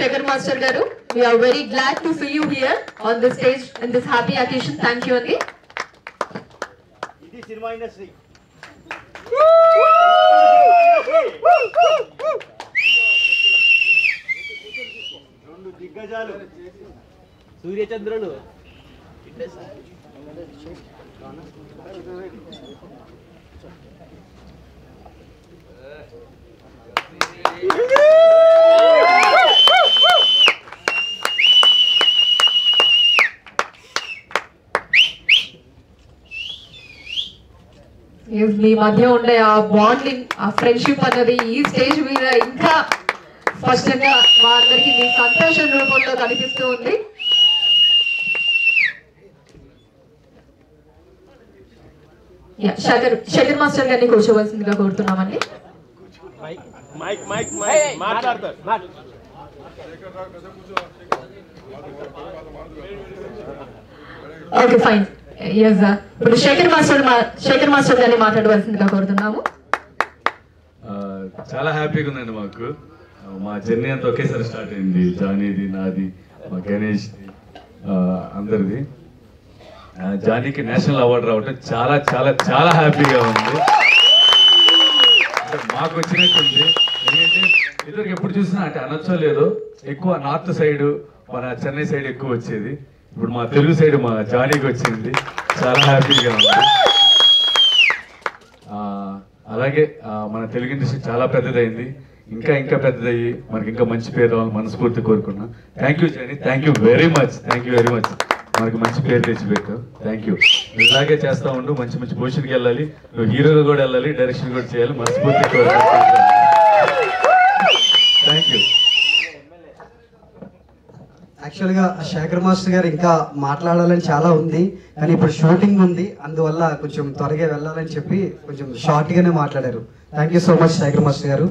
Shekhar Master Garu, we are very glad to see you here on this stage in this happy occasion. Thank you again. This cinema industry. రెండు దిగ్గజాలు సూర్యచంద్రులు మీ మధ్య ఉండే ఆ bonding, ఆ friendship అన్నది ఈ స్టేజ్ మీద ఇంకా స్పష్టంగా మా అందరికి మీ సంతోషం రూపంలో కనిపిస్తూ ఉంది. శేఖర్ మాస్టర్ గారిని కూర్చోవలసిందిగా కోరుతున్నామండి. Okay fine. ఇప్పుడు శేఖర్ మాస్టర్ గారిని మాట్లాడవలసిందిగా కోరుతున్నాము. చాలా హ్యాపీగా ఉందండి మాకు. మా జర్నీ అంతా ఒకేసారి స్టార్ట్ అయింది. జానీది, నాది, మా గణేష్, అందరిది. జానీకి నేషనల్ అవార్డు రావటం చాలా చాలా చాలా హ్యాపీగా ఉంది. మాకు వచ్చినట్టుంది. ఎందుకంటే ఇద్దరికి ఎప్పుడు చూసినా అంటే అనొచ్చో లేదో ఎక్కువ నార్త్ సైడ్, మన చెన్నై సైడ్ ఎక్కువ వచ్చేది. ఇప్పుడు మా తెలుగు సైడ్ మా జానీకి వచ్చింది. చాలా హ్యాపీగా ఉంది. అలాగే మన తెలుగు ఇండస్ట్రీ చాలా పెద్దదైంది. ఇంకా ఇంకా పెద్దదయ్యి మనకి ఇంకా మంచి పేరు రావాలని మనస్ఫూర్తి కోరుకున్నాం. Thank you Jani, thank you very much. Thank you very much. మనకి మంచి పేరు తెచ్చిపెట్టావు. Thank you. ఇలాగే చేస్తూ ఉండు. మంచి మంచి పొజిషన్కి వెళ్ళాలి. నువ్వు హీరోగా కూడా వెళ్ళాలి, డైరెక్షన్ కూడా చేయాలి. మనస్ఫూర్తి కోరుకుంటున్నాను. Thank you. యాక్చువల్గా శేఖర్ మాస్టర్ గారు ఇంకా మాట్లాడాలని చాలా ఉంది, కానీ ఇప్పుడు షూటింగ్ ఉంది, అందువల్ల కొంచెం త్వరగా వెళ్ళాలని చెప్పి కొంచెం షార్ట్గానే మాట్లాడారు. Thank you so much Shekhar master గారు.